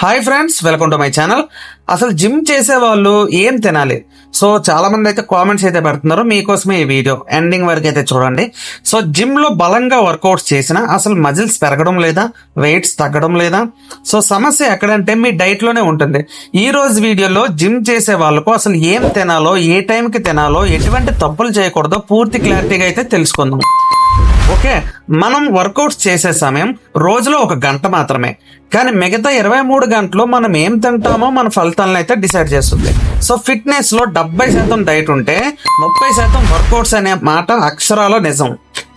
Hi friends, welcome to my channel. అసలు gym చేసే వాళ్ళు ఏం తినాలి? సో చాలా మంది అయితే కామెంట్స్ అయితే పెడుతున్నారు. మీకోసమే ఈ వీడియో ఎండింగ్ వరకు అయితే చూడండి. సో జిమ్ లో బలంగా వర్కౌట్స్ చేసినా అసలు మజిల్స్ పెరగడం లేదా, వెయిట్స్ తగ్గడం లేదా? సో సమస్య ఎక్కడంటే మీ డైట్ లోనే ఉంటుంది. ఈ రోజు వీడియోలో జిమ్ చేసే వాళ్ళకు అసలు ఏం తినాలో, ఏ టైంకి తినాలో, ఎటువంటి తప్పులు చేయకూడదో పూర్తి క్లారిటీగా అయితే తెలుసుకుందాం. ఓకే, మనం వర్కౌట్స్ చేసే సమయం రోజులో 1 గంట మాత్రమే, కానీ మిగతా 23 గంటలు మనం ఏం తింటామో మన ఫలితాలను అయితే డిసైడ్ చేస్తుంది. సో ఫిట్నెస్ లో 70% డైట్ ఉంటే 30% వర్కౌట్స్ అనే మాట అక్షరాల నిజం.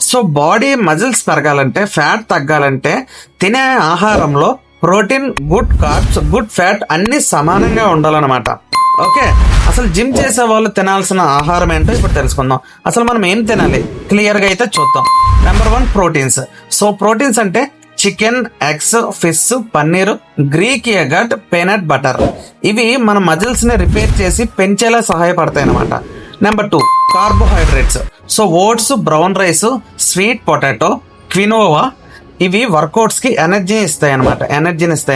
సో బాడీ మజిల్స్ పెరగాలంటే, ఫ్యాట్ తగ్గాలంటే తినే ఆహారంలో protein, good carbs, good fat అన్ని సమానంగా ఉండాలన్నమాట. ఓకే, అసలు జిమ్ చేసే వాళ్ళు తినాల్సిన ఆహారం ఏంటో ఇప్పుడు తెలుసుకుందాం. అసలు మనం ఏం తినాలి క్లియర్ గా అయితే చూద్దాం. Number 1 proteins. సో ప్రోటీన్స్ అంటే chicken, eggs, fish, paneer, Greek yoghurt, peanut butter. ఇవి మన మజిల్స్ ని రిపేర్ చేసి పెంచేలా సహాయపడతాయి అన్నమాట. Number 2 carbohydrates. So oats, brown rice, sweet potato, quinoa. ఇవి వర్కౌట్స్ కి ఎనర్జీని ఇస్తాయి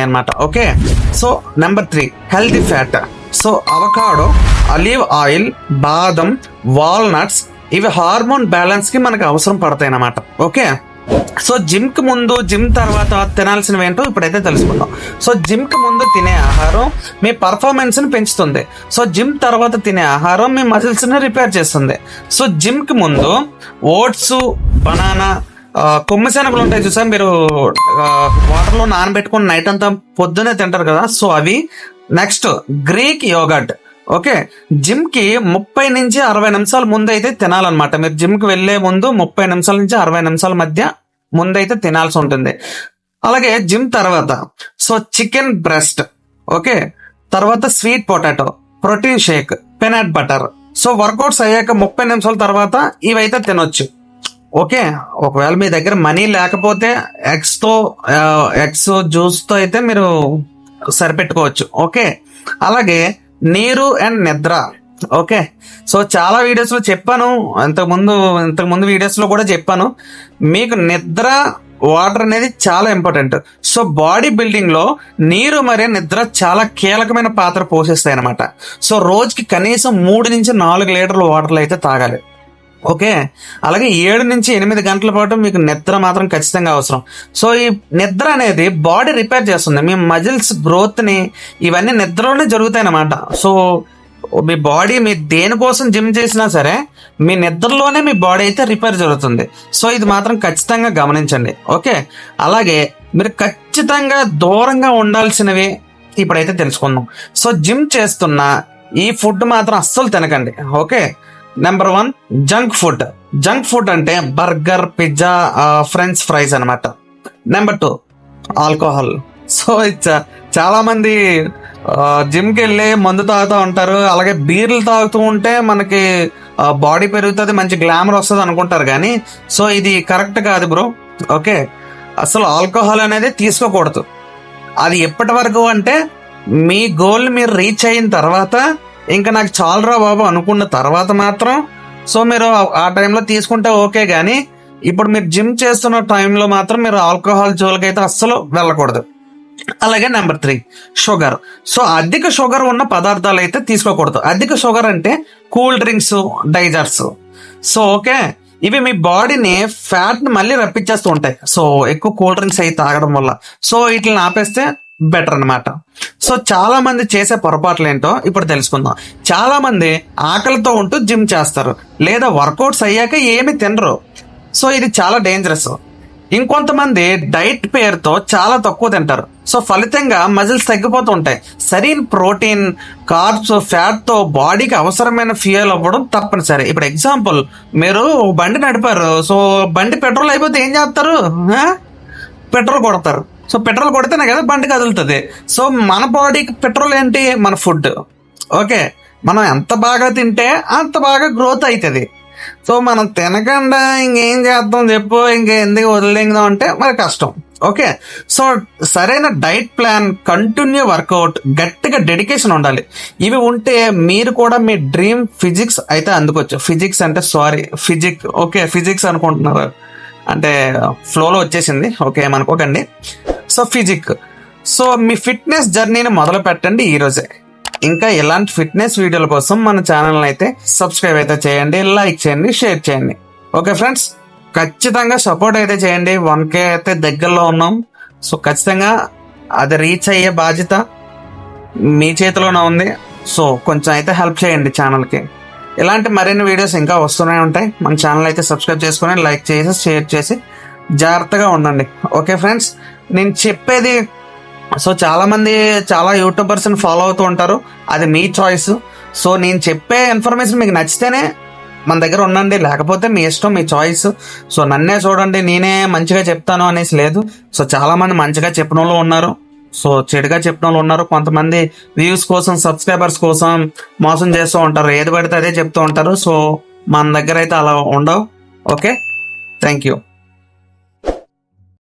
అనమాట. Okay, so number 3 healthy fat. So avocado, olive oil, బాదం, వాల్నట్స్. ఇవి హార్మోన్ బ్యాలెన్స్ కి మనకు అవసరం పడతాయి అన్నమాట. ఓకే, సో జిమ్ కి ముందు, జిమ్ తర్వాత తినాల్సినవి ఏంటో ఇప్పుడైతే తెలుసుకుందాం. సో జిమ్ కి ముందు తినే ఆహారం మీ పర్ఫార్మెన్స్ ని పెంచుతుంది. సో జిమ్ తర్వాత తినే ఆహారం మీ మజిల్స్ ని రిపేర్ చేస్తుంది. సో జిమ్ కి ముందు ఓట్స్, బనానా, కొమ్మి శనగలు ఉంటాయి చూసారు, మీరు వాటర్ లో నానబెట్టుకుని నైట్ అంతా పొద్దునే తింటారు కదా, సో అవి. Next Greek yoghurt. Okay, gym కి 30 నుంచి 60 నిమిషాల ముందు అయితే తినాలన్నమాట. మీరు జిమ్ కి వెళ్లే ముందు 30 నిమిషాల నుంచి 60 నిమిషాల మధ్య ముందైతే తినాల్సి ఉంటుంది. అలాగే జిమ్ తర్వాత సో చికెన్ బ్రెస్ట్. ఓకే, తర్వాత sweet potato, protein shake, peanut butter. So workouts అయ్యాక 30 నిమిషాల తర్వాత ఇవైతే తినొచ్చు. ఓకే, ఒకవేళ మీ దగ్గర మనీ లేకపోతే ఎగ్స్ జ్యూస్ తో అయితే మీరు సరిపెట్టుకోవచ్చు. ఓకే, అలాగే నీరు అండ్ నిద్ర. ఓకే, సో చాలా వీడియోస్ లో చెప్పాను, ఇంతకుముందు వీడియోస్ లో కూడా చెప్పాను, మీకు నిద్ర, వాటర్ అనేది చాలా ఇంపార్టెంట్. సో బాడీ బిల్డింగ్ లో నీరు మరియు నిద్ర చాలా కీలకమైన పాత్ర పోషిస్తాయి అన్నమాట. సో రోజుకి కనీసం 3 నుంచి 4 లీటర్ల వాటర్లు అయితే తాగాలి. ఓకే, అలాగే 7 నుంచి 8 గంటల పాటు మీకు నిద్ర మాత్రం ఖచ్చితంగా అవసరం. సో ఈ నిద్ర అనేది బాడీ రిపేర్ చేస్తుంది. మీ మజిల్స్ గ్రోత్ ని ఇవన్నీ నిద్రలోనే జరుగుతాయి అన్నమాట. సో మీ బాడీ, మీ దేనికోసం జిమ్ చేసినా సరే మీ నిద్రలోనే మీ బాడీ అయితే రిపేర్ జరుగుతుంది. సో ఇది మాత్రం ఖచ్చితంగా గమనించండి. ఓకే, అలాగే మీరు ఖచ్చితంగా దూరంగా ఉండాల్సినవి ఇప్పుడైతే తెలుసుకుందాం. సో జిమ్ చేస్తున్న ఈ ఫుడ్ మాత్రం అస్సలు తినకండి. ఓకే, నెంబర్ 1 జంక్ ఫుడ్ అంటే బర్గర్, పిజ్జా, ఫ్రెంచ్ ఫ్రైస్ అనమాట. Number 2 alcohol. సో చాలా మంది జిమ్కి వెళ్ళి మందు తాగుతూ ఉంటారు, అలాగే బీర్లు తాగుతూ ఉంటే మనకి బాడీ పెరుగుతుంది, మంచి గ్లామర్ వస్తుంది అనుకుంటారు, కానీ సో ఇది కరెక్ట్ కాదు బ్రో. ఓకే, అసలు ఆల్కహాల్ అనేది తీసుకోకూడదు. అది ఎప్పటి వరకు అంటే మీ గోల్ మీరు రీచ్ అయిన తర్వాత, ఇంకా నాకు చాలరా బాబు అనుకున్న తర్వాత మాత్రం సో మీరు ఆ టైంలో తీసుకుంటే ఓకే, కానీ ఇప్పుడు మీరు జిమ్ చేస్తున్న టైంలో మాత్రం మీరు ఆల్కహాల్ జోలికి అయితే అస్సలు వెళ్ళకూడదు. అలాగే నెంబర్ 3 షుగర్. సో అధిక షుగర్ ఉన్న పదార్థాలు అయితే తీసుకోకూడదు. అధిక షుగర్ అంటే కూల్ డ్రింక్స్, డైజర్స్. సో ఓకే, ఇవి మీ బాడీని, ఫ్యాట్ ని మళ్ళీ రప్పించేస్తూ ఉంటాయి. సో ఎక్కువ కూల్ డ్రింక్స్ అయి తాగడం వల్ల. సో వీటిని ఆపేస్తే బెటర్ అనమాట. సో చాలా మంది చేసే పొరపాట్లు ఏంటో ఇప్పుడు తెలుసుకుందాం. చాలా మంది ఆకలితో ఉంటూ జిమ్ చేస్తారు, లేదా వర్కౌట్స్ అయ్యాక ఏమి తినరు. సో ఇది చాలా డేంజరస్. ఇంకొంతమంది డైట్ పేరుతో చాలా తక్కువ తింటారు. సో ఫలితంగా మజిల్స్ తగ్గిపోతూ ఉంటాయి. సరైన ప్రోటీన్, కార్బ్స్, ఫ్యాట్ తో బాడీకి అవసరమైన ఫ్యూయల్ అవ్వడం తప్పనిసరి. ఇప్పుడు ఎగ్జాంపుల్, మీరు బండి నడిపారు, సో బండి పెట్రోల్ అయిపోతే ఏం చేస్తారు? పెట్రోల్ కొడతారు. సో పెట్రోల్ కొడితేనే కదా బండి కదులుతుంది. సో మన బాడీకి పెట్రోల్ ఏంటి? మన ఫుడ్. ఓకే, మనం ఎంత బాగా తింటే అంత బాగా గ్రోత్ అవుతుంది. సో మనం తినకుండా ఇంకేం చేద్దాం చెప్పు, ఇంకెందుకు వదిలేదాం అంటే మరి కష్టం. ఓకే, సో సరైన డైట్ ప్లాన్, కంటిన్యూ వర్కౌట్, గట్టిగా డెడికేషన్ ఉండాలి. ఇవి ఉంటే మీరు కూడా మీ డ్రీమ్ ఫిజిక్స్ అయితే అందుకోవచ్చు. ఫిజిక్స్ అనుకుంటున్నారు అంటే ఫ్లోలో వచ్చేసింది. ఓకే, ఏమనుకోకండి. So physique. సో మీ ఫిట్నెస్ జర్నీని మొదలు పెట్టండి ఈ రోజే. ఇంకా ఇలాంటి ఫిట్నెస్ వీడియోల కోసం మన ఛానల్ అయితే సబ్స్క్రైబ్ అయితే చేయండి, లైక్ చేయండి, షేర్ చేయండి. ఓకే ఫ్రెండ్స్, ఖచ్చితంగా సపోర్ట్ అయితే చేయండి. 1K అయితే దగ్గరలో ఉన్నాం. సో ఖచ్చితంగా అది రీచ్ అయ్యే బాధ్యత మీ చేతిలోనే ఉంది. సో కొంచెం అయితే హెల్ప్ చేయండి ఛానల్కి. ఇలాంటి మరిన్ని వీడియోస్ ఇంకా వస్తూనే ఉంటాయి. మన ఛానల్ అయితే సబ్స్క్రైబ్ చేసుకొని లైక్ చేసి షేర్ చేసి జాగ్రత్తగా ఉండండి. ఓకే ఫ్రెండ్స్, నేను చెప్పేది సో చాలా యూట్యూబర్స్ని ఫాలో అవుతూ ఉంటారు, అది మీ చాయిస్. సో నేను చెప్పే ఇన్ఫర్మేషన్ మీకు నచ్చితేనే మన దగ్గర ఉండండి, లేకపోతే మీ ఇష్టం, మీ చాయిస్. సో నన్నే చూడండి, నేనే మంచిగా చెప్తాను అనేసి లేదు. సో చాలామంది మంచిగా చెప్పిన వాళ్ళు ఉన్నారు, సో చెడుగా చెప్పిన వాళ్ళు ఉన్నారు. కొంతమంది వ్యూస్ కోసం, సబ్స్క్రైబర్స్ కోసం మోసం చేస్తూ ఉంటారు, ఏది పడితే అదే చెప్తూ ఉంటారు. సో మన దగ్గర అయితే అలా ఉండవు. Okay, thank you.